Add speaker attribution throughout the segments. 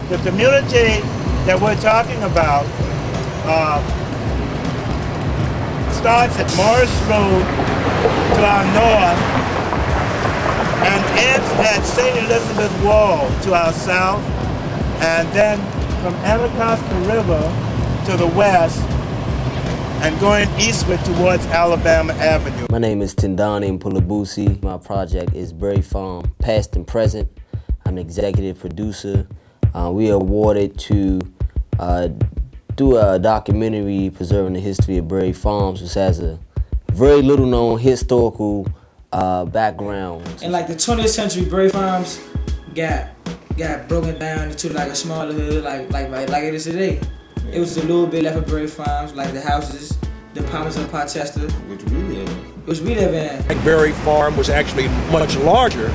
Speaker 1: The community that we're talking about starts at Morris Road to our north and ends at St. Elizabeth Wall to our south, and then from Anacostia River to the west and going eastward towards Alabama Avenue.
Speaker 2: My name is Tindani Mpulabusi. My project is Berry Farm, past and present. I'm the executive producer. We are awarded to do a documentary preserving the history of Berry Farms, which has a very little known historical background.
Speaker 3: In like the 20th century, Berry Farms got broken down into like a smaller hood, like it is today. It was a little bit left of Berry Farms, like the houses, the apartments in Potchester, which we live in.
Speaker 4: Berry Farm was actually much larger,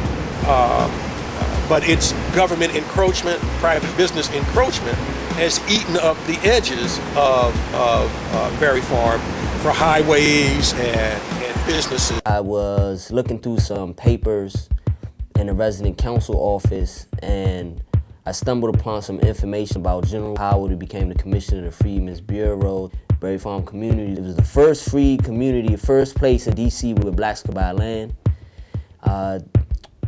Speaker 4: but its government encroachment, private business encroachment, has eaten up the edges of Berry Farm for highways and businesses.
Speaker 2: I was looking through some papers in the resident council office, and I stumbled upon some information about General Howard, who became the commissioner of the Freedmen's Bureau. Berry Farm community, it was the first free community, first place in DC where blacks could buy land.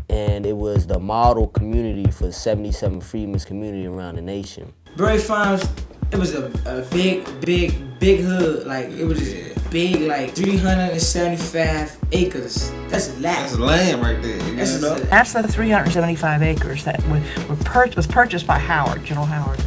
Speaker 2: And it was the model community for 77 freedmen's community around the nation.
Speaker 3: Berry Farms, it was a big hood. Like, it was just big, like 375 acres. That's land.
Speaker 5: That's land right there.
Speaker 6: That's the 375 acres that was purchased by Howard, General Howard.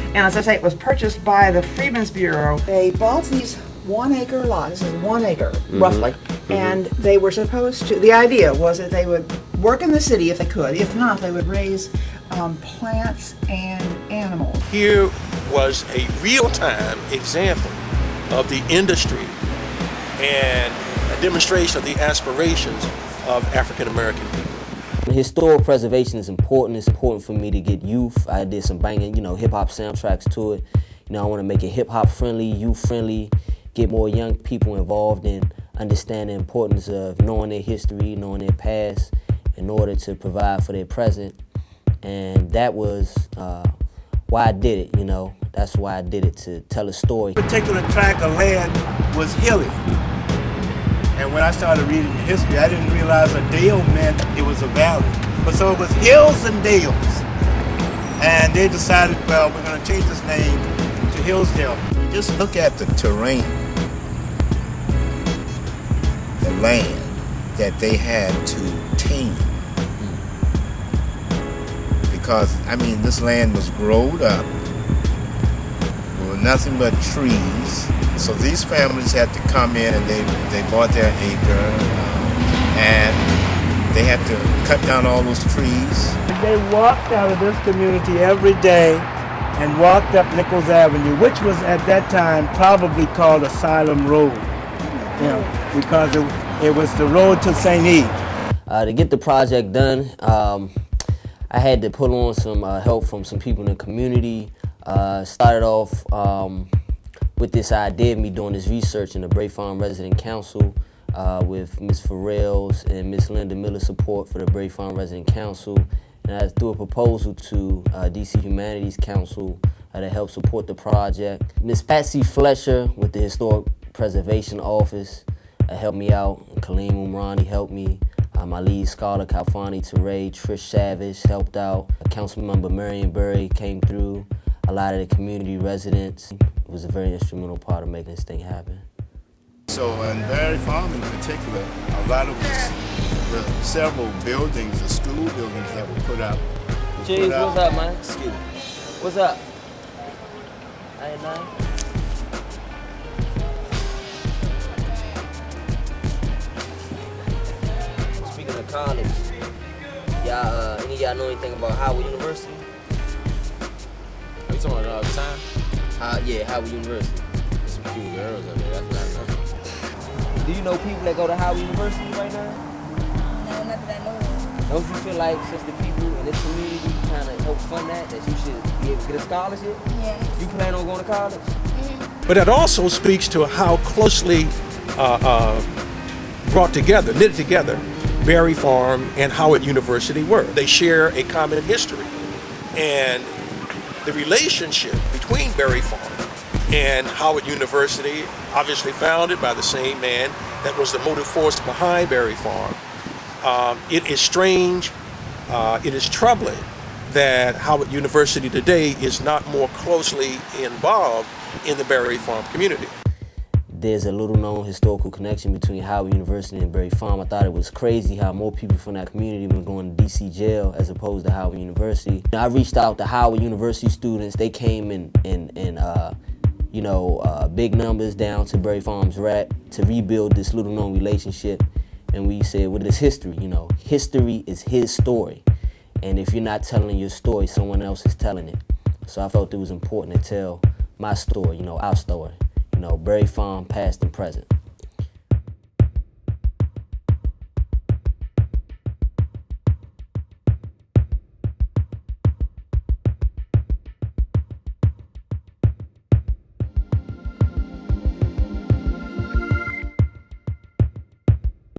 Speaker 6: And as I say, it was purchased by the Freedmen's Bureau. They bought these 1 acre lots, this is 1 acre, roughly. And they were supposed to, the idea was that they would work in the city if they could. If not, they would raise plants and animals.
Speaker 4: Here was a real-time example of the industry and a demonstration of the aspirations of African American people.
Speaker 2: Historical preservation is important. It's important for me to get youth. I did some banging, hip-hop soundtracks to it. I want to make it hip-hop friendly, youth-friendly, get more young people involved and understand the importance of knowing their history, knowing their past, in order to provide for their present. And that was why I did it, That's why I did it, to tell a story.
Speaker 1: This particular tract of land was hilly. And when I started reading the history, I didn't realize a dale meant it was a valley. But so it was hills and dales. And they decided, well, we're going to change this name to Hillsdale.
Speaker 7: Just look at the terrain, the land that they had to tame. Because, this land was growed up. There were nothing but trees. So these families had to come in and they bought their acre and they had to cut down all those trees.
Speaker 1: They walked out of this community every day and walked up Nichols Avenue, which was at that time probably called Asylum Road, because it was the road to St. Eve.
Speaker 2: To get the project done, I had to pull on some help from some people in the community. Started off with this idea of me doing this research in the Berry Farm Resident Council with Ms. Farrell's and Ms. Linda Miller's support for the Berry Farm Resident Council. And I threw a proposal to DC Humanities Council to help support the project. Ms. Patsy Fletcher with the Historic Preservation Office helped me out. Kaleem Umrani helped me. My lead scholar, Kalfani Teray, Trish Savage helped out. Councilmember Marion Berry came through. A lot of the community residents was a very instrumental part of making this thing happen.
Speaker 7: So in Berry Farm in particular, a lot of the several buildings, the school buildings that were put up.
Speaker 2: Jeez, what's up, man? What's up? Ain't nothing. Speaking of college, any of y'all know anything about Howard University?
Speaker 5: Are you talking about all the time?
Speaker 2: Yeah, Howard University.
Speaker 5: There's some cute girls up there, that's what I know.
Speaker 2: Do you know people that go to Howard University right now?
Speaker 8: No, not that I know of.
Speaker 2: Don't you feel like, since the people in this community kind of help fund that you should be able to get a scholarship?
Speaker 8: Yeah.
Speaker 2: You plan on going to college?
Speaker 8: Mm-hmm.
Speaker 4: But that also speaks to how closely knitted together, Berry Farm and Howard University were. They share a common history. And the relationship between Berry Farm and Howard University, obviously founded by the same man that was the motive force behind Berry Farm. It is strange, it is troubling that Howard University today is not more closely involved in the Berry Farm community.
Speaker 2: There's a little known historical connection between Howard University and Berry Farm. I thought it was crazy how more people from that community were going to DC jail as opposed to Howard University. I reached out to Howard University students. They came in big numbers down to Berry Farm's RAC to rebuild this little known relationship. And we said, what is history? History is his story. And if you're not telling your story, someone else is telling it. So I felt it was important to tell my story, our story. Berry Farm, past and present.